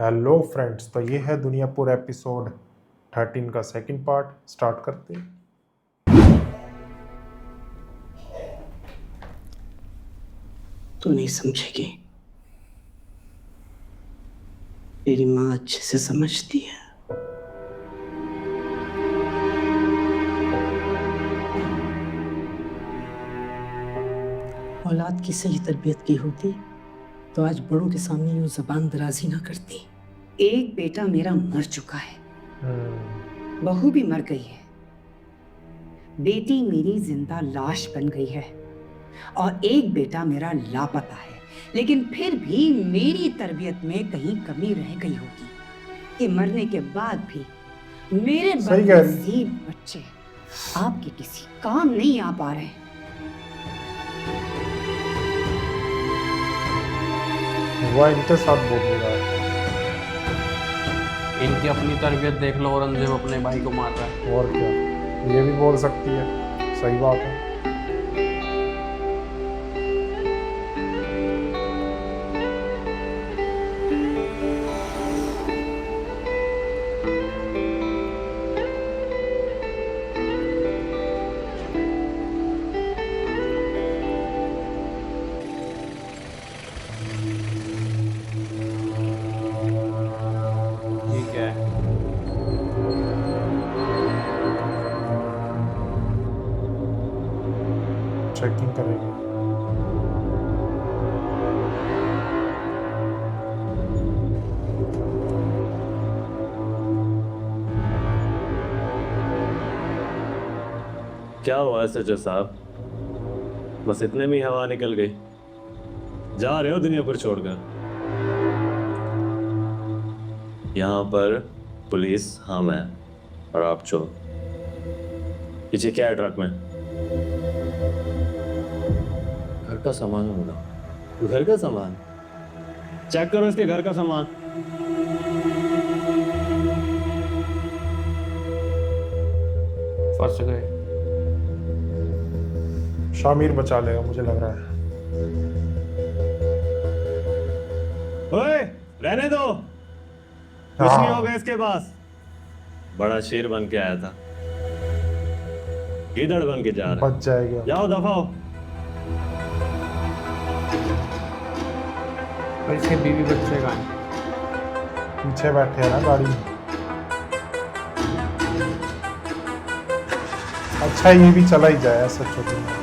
Hello friends, तो ये है दुनियापुर एपिसोड 13 का सेकंड पार्ट। स्टार्ट करते हैं। तू नहीं समझेगी। तेरी माँ अच्छे से समझती है। औलाद की सही तरबियत की होती तो आज बड़ों के सामने यूं जबान दराजी ना करती। एक बेटा मेरा मर चुका है, बहू भी मर गई है, बेटी मेरी जिंदा लाश बन गई है और एक बेटा मेरा लापता है। लेकिन फिर भी मेरी तरबियत में कहीं कमी रह गई होगी कि मरने के बाद भी मेरे बदनसीब बच्चे आपके किसी काम नहीं आ पा रहे। वो इनके साथ बोल रहा है। इनकी अपनी तरबियत देख लो, औरंगजेब अपने भाई को मार रहा है। और क्या, ये भी बोल सकती है। सही बात है। ठीक है, चेकिंग करेंगे। क्या हुआ सचो साहब? बस इतने में ही हवा निकल गई। जा रहे हो दुनियापुर छोड़कर? यहाँ पर पुलिस हम है और आप चोर। पीछे क्या है ट्रक में? घर का सामान होगा। घर का सामान चेक करो, इसके घर का सामान। फंस गए। शामिर बचा लेगा, मुझे लग रहा है। ओए, रहने दो, कुछ नहीं होगा इसके पास। बड़ा शेर बन के आया था, गिदड़ बन के जा रहा है। बच जाएगा। जाओ दफा हो। और इसके बीवी बच्चे का है। पीछे बैठे हैं ना गाड़ी में। अच्छा, ये भी चला ही जाए सच में।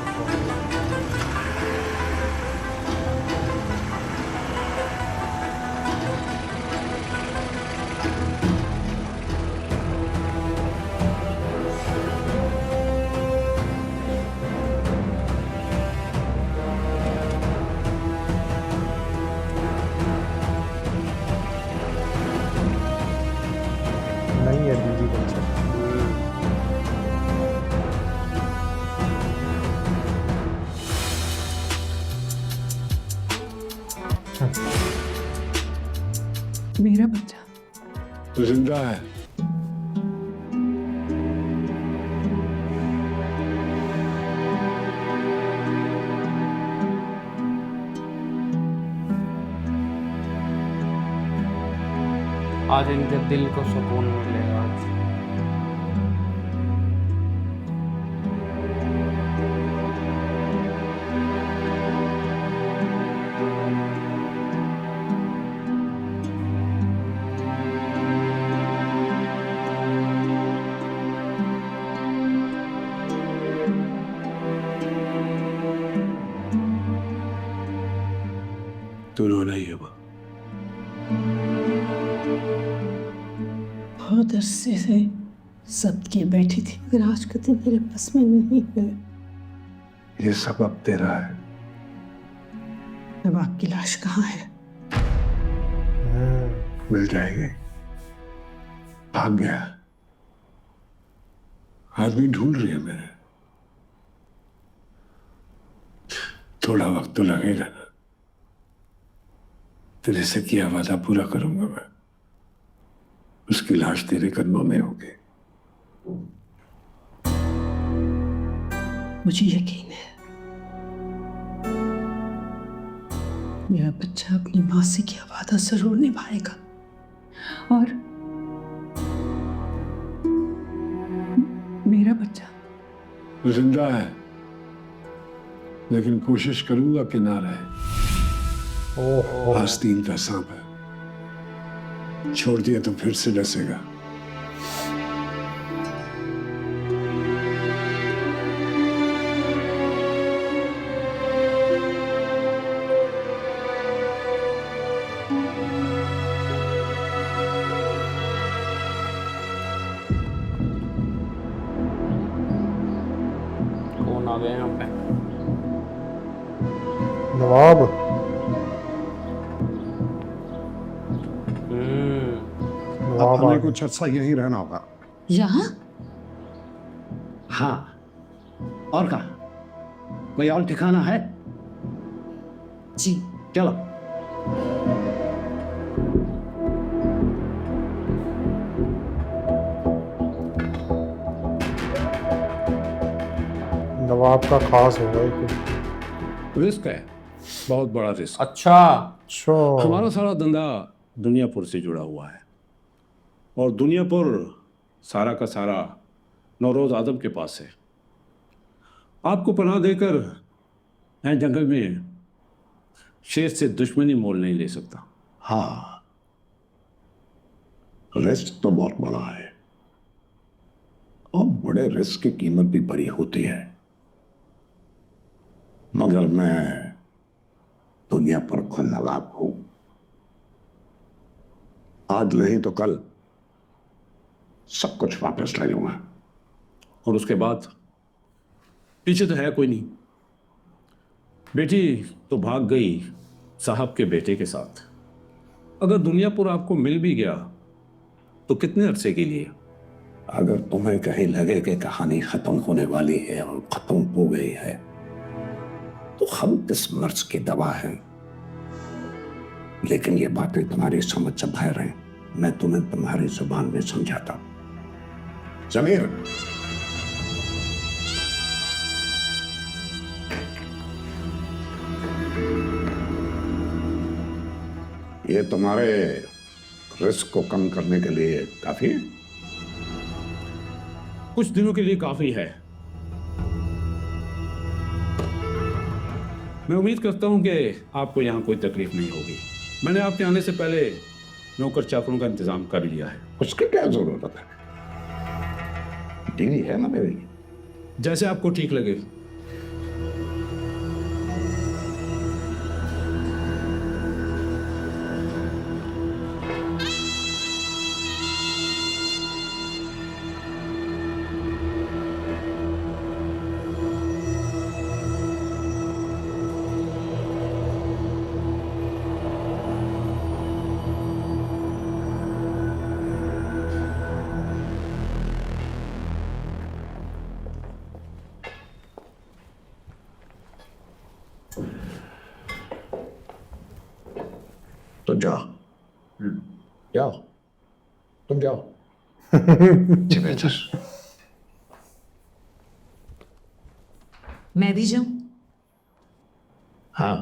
नहीं है बीवी बच्चे। मेरा बच्चा तो जिंदा है। आज इनके दिल को सुकून मिलेगा। आज तू रोना ही है बा। बहुत अरसे से जब्त किए बैठी थी, मगर आज का दिन मेरे बस में नहीं है। ये सब अब तेरा है। अब आपकी लाश कहाँ है? मिल जाएगी। भाग गया। आदमी ढूंढ रही है मेरे। थोड़ा वक्त तो लगेगा ना। तेरे से किया वादा पूरा करूंगा मैं। उसकी लाश तेरे कदमों में होगी। मुझे यकीन है मेरा बच्चा अपनी माँ से किया वादा जरूर निभाएगा। और मेरा बच्चा? जिंदा है, लेकिन कोशिश करूंगा कि ना रहे। ओह आस्तीन का सांप है, छोड़ दिया तो फिर से डसेगा। कौन आ गया यहाँ पे? नवाब। नवाब आ हमें गए। कुछ अच्छा यहीं रहना होगा। यहाँ? हाँ, और कहा कोई और ठिकाना है? जी। चलो। नवाब का खास होगा ये कुछ। रिस्क है, बहुत बड़ा रिस्क। अच्छा। अच्छा। हमारा सारा धंधा दुनियापुर से जुड़ा हुआ है, और दुनियापुर सारा का सारा नौरोज आदम के पास है। आपको पनाह देकर मैं जंगल में शेर से दुश्मनी मोल नहीं ले सकता। हाँ, रिस्क तो बहुत बड़ा है, और बड़े रिस्क की कीमत भी बड़ी होती है। मगर मैं दुनिया पर खुद नवाब हूं। आज नहीं तो कल सब कुछ वापस ले लूंगा। और उसके बाद पीछे तो है कोई नहीं। बेटी तो भाग गई साहब के बेटे के साथ। अगर दुनियापुर आपको मिल भी गया तो कितने अरसे के लिए? अगर तुम्हें कहीं लगे कि कहानी खत्म होने वाली है और खत्म हो गई है, तो हम किस मर्ज की दवा है। लेकिन ये बातें तुम्हारी समझ से बाहर हैं। मैं तुम्हें तुम्हारी जुबान में समझाता हूं। जमीर, ये तुम्हारे रिस्क को कम करने के लिए काफी है? कुछ दिनों के लिए काफी है। मैं उम्मीद करता हूं कि आपको यहाँ कोई तकलीफ नहीं होगी। मैंने आपके आने से पहले नौकर चाकरों का इंतजाम कर लिया है। उसकी क्या जरूरत है? दीदी है ना मेरी। जैसे आपको ठीक लगे। तो जाओ, जाओ, तुम जाओ। जी बेहतर। मैं भी जाऊं? हाँ,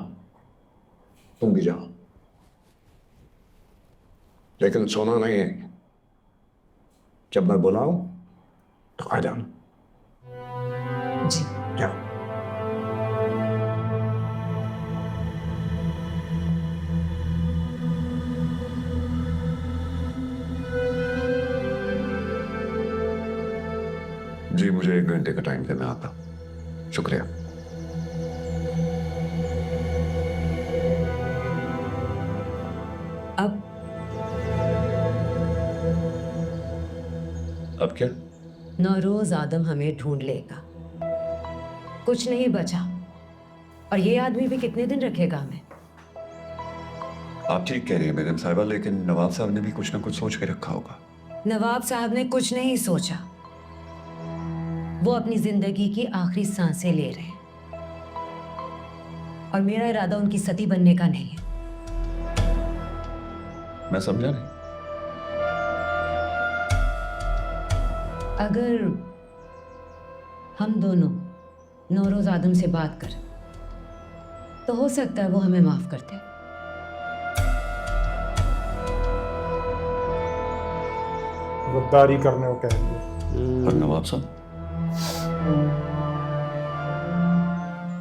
तुम भी जाओ, लेकिन सोना नहीं है। जब मैं बुलाऊं तो आ जाना। जी। जाओ। जी, मुझे 1 घंटे का टाइम देना आता। शुक्रिया। अब क्या? नौरोज आदम हमें ढूंढ लेगा। कुछ नहीं बचा, और ये आदमी भी कितने दिन रखेगा हमें? आप ठीक कह रही हैं बेगम साहिबा, लेकिन नवाब साहब ने भी कुछ ना कुछ सोच के रखा होगा। नवाब साहब ने कुछ नहीं सोचा। वो अपनी जिंदगी की आखिरी सांसें ले रहे हैं, और मेरा इरादा उनकी सती बनने का नहीं है। मैं समझा नहीं। अगर हम दोनों नौरोज आदम से बात करें तो हो सकता है वो हमें माफ कर दे। गद्दारी करने को कह दिया। और नवाब साहब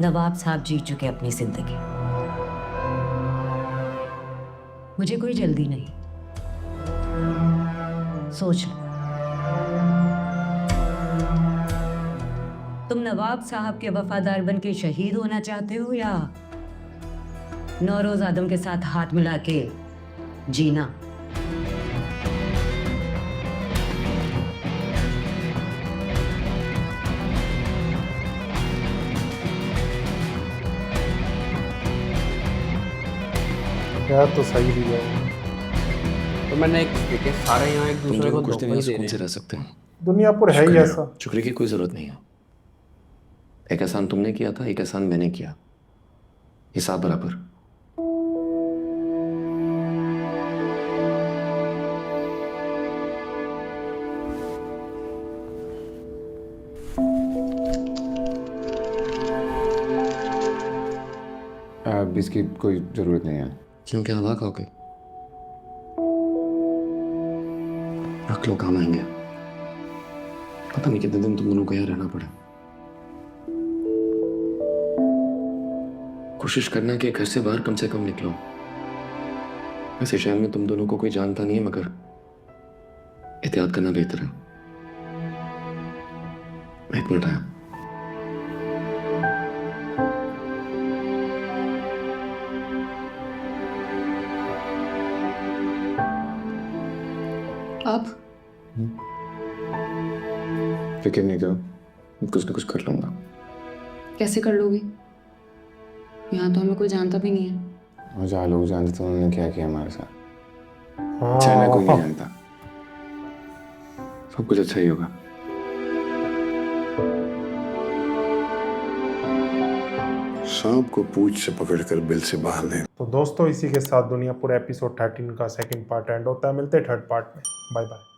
नवाब साहब जीत चुके अपनी जिंदगी। मुझे कोई जल्दी नहीं, सोच लो। तुम नवाब साहब के वफादार बन के शहीद होना चाहते हो या नौरोज आदम के साथ हाथ मिला के जीना? यार तो सही दिया। तो मैंने एक देखे सारे यहाँ एक दूसरे को कुछ धोखा दिन ही यहाँ दे सुकून रहे से हैं। रह सकते हैं। दुनिया पर है ही शुक्रिया। ऐसा। शुक्रिया की कोई जरूरत नहीं है। एक एहसान तुमने किया था, एक एहसान मैंने किया, हिसाब बराबर। अब इसकी कोई ज़रूरत नहीं है। क्योंकि हवा खाओगे, रख लो, काम आएंगे। पता नहीं कितने दिन तुम दोनों को यहाँ रहना पड़े। कोशिश करना कि घर से बाहर कम से कम निकलो। वैसे शहर में तुम दोनों को कोई जानता नहीं है, मगर एहतियात करना बेहतर है। एक मिनट आया। आप फिक्र नहीं करो, कुछ ना कुछ कर लूंगा। कैसे कर लोगे? यहाँ तो हमें कोई जानता भी नहीं है। और जहाँ लोग जानते थे उन्होंने क्या किया हमारे साथ। हाँ, चाइना कोई नहीं जानता। सब कुछ अच्छा ही होगा। सांप को पूंछ से पकड़कर बिल से बाहर ले। तो दोस्तों इसी के साथ दुनिया पूरा एपिसोड 13 का सेकंड पार्ट एंड होता है। मिलते हैं थर्ड पार्ट में। Bye bye.